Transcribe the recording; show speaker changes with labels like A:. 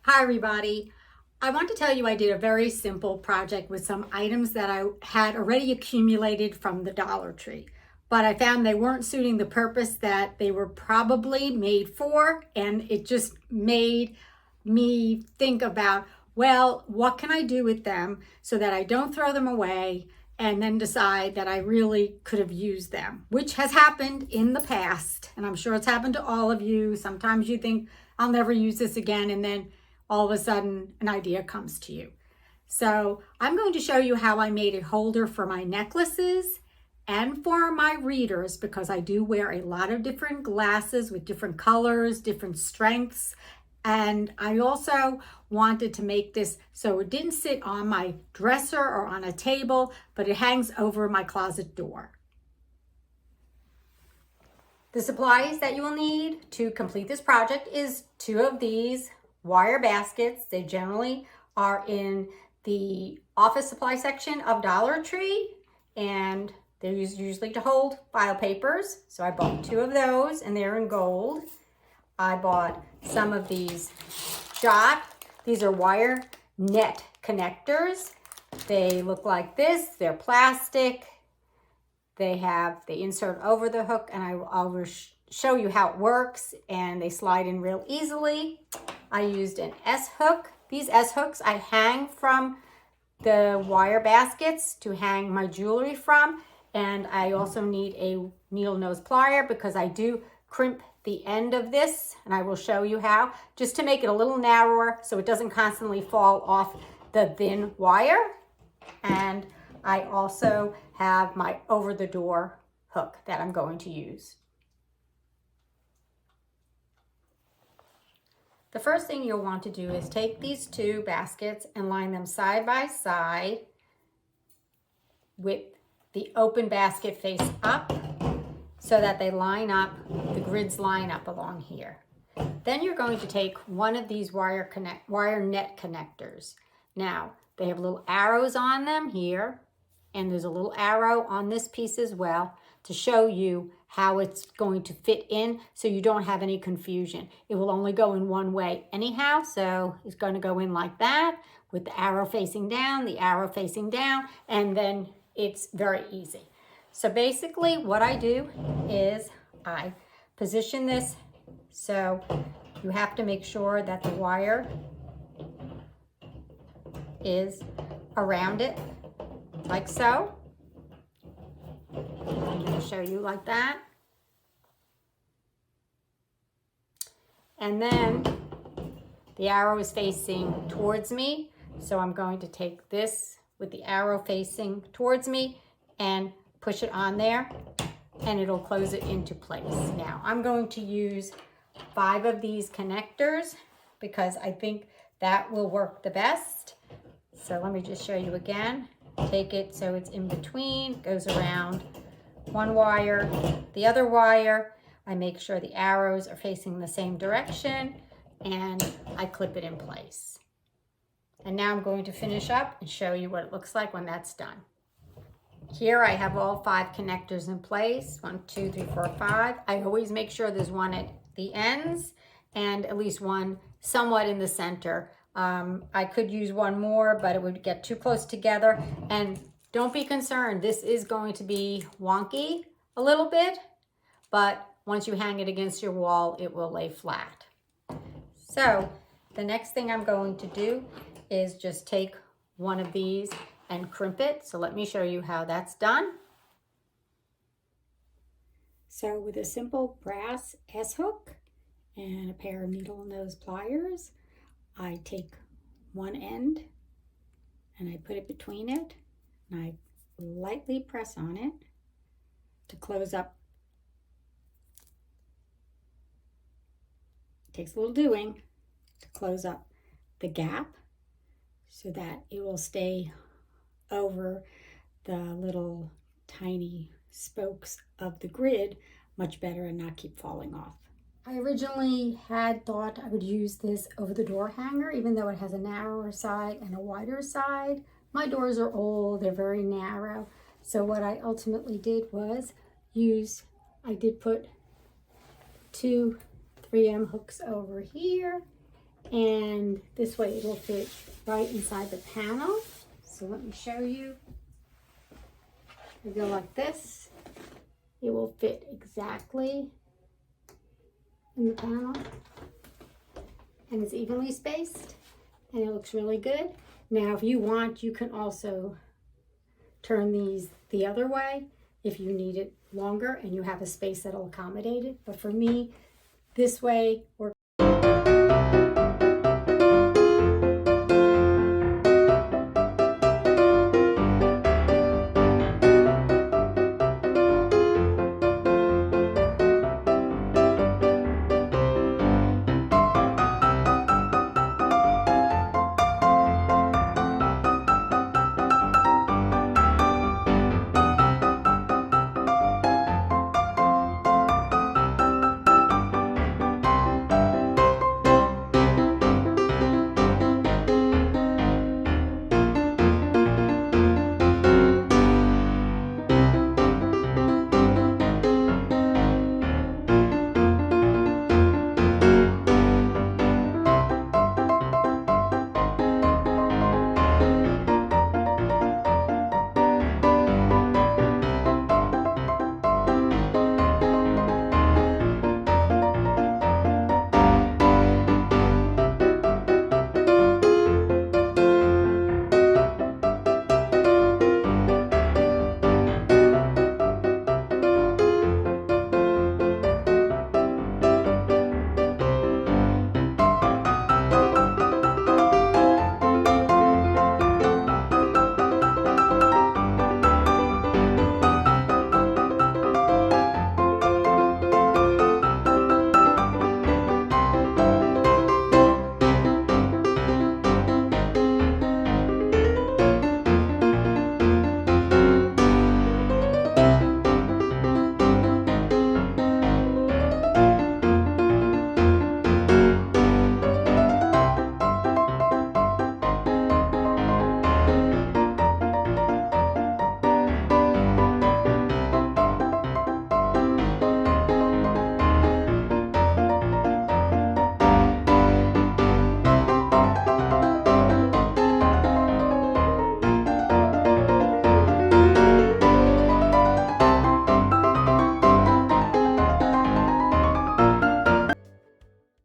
A: Hi everybody. I want to tell you I did a very simple project with some items that I had already accumulated from the Dollar Tree, but I found they weren't suiting the purpose that they were probably made for, and it just made me think about, well, what can I do with them so that I don't throw them away and then decide that I really could have used them, which has happened in the past, and I'm sure it's happened to all of you. Sometimes you think, I'll never use this again, and then all of a sudden an idea comes to you. So I'm going to show you how I made a holder for my necklaces and for my readers, because I do wear a lot of different glasses with different colors, different strengths. And I also wanted to make this so it didn't sit on my dresser or on a table, but it hangs over my closet door. The supplies that you will need to complete this project is 2 of these wire baskets. They generally are in the office supply section of Dollar Tree, and they're used usually to hold file papers. So I bought 2 of those, and they're in gold. I bought some of these these are wire net connectors. They look like this. They're plastic. They insert over the hook, and I'll show you how it works, and they slide in real easily. I used an S hook. These S hooks I hang from the wire baskets to hang my jewelry from, and I also need a needle nose plier because I do crimp the end of this, and I will show you how, just to make it a little narrower so it doesn't constantly fall off the thin wire. And I also have my over the door hook that I'm going to use. The first thing you'll want to do is take these 2 baskets and line them side by side with the open basket face up so that they line up, the grids line up along here. Then you're going to take one of these wire net connectors. Now, they have little arrows on them here, and there's a little arrow on this piece as well to show you how it's going to fit in so you don't have any confusion. It will only go in one way anyhow, so it's going to go in like that with the arrow facing down, and then it's very easy. So basically what I do is I position this so you have to make sure that the wire is around it, like so. I'm going to show you like that. And then the arrow is facing towards me, so I'm going to take this with the arrow facing towards me and push it on there, and it'll close it into place. Now I'm going to use 5 of these connectors because I think that will work the best. So let me just show you again. Take it so it's in between, goes around one wire, the other wire. I make sure the arrows are facing the same direction, and I clip it in place. And now I'm going to finish up and show you what it looks like when that's done. Here I have all 5 connectors in place. 1, 2, 3, 4, 5. I always make sure there's one at the ends and at least one somewhat in the center. I could use one more, but it would get too close together. And don't be concerned, this is going to be wonky a little bit, but once you hang it against your wall, it will lay flat. So the next thing I'm going to do is just take one of these and crimp it. So let me show you how that's done. So with a simple brass S hook and a pair of needle nose pliers, I take one end and I put it between it, and I lightly press on it to close up. It takes a little doing to close up the gap so that it will stay over the little tiny spokes of the grid much better and not keep falling off. I originally had thought I would use this over the door hanger, even though it has a narrower side and a wider side. My doors are old, they're very narrow. So what I ultimately did was I did put 2 3M hooks over here, And this way it will fit right inside the panel. So let me show you. You go like this. It will fit exactly in the panel. And it's evenly spaced. And it looks really good. Now, if you want, you can also turn these the other way if you need it longer and you have a space that'll accommodate it. But for me, this way works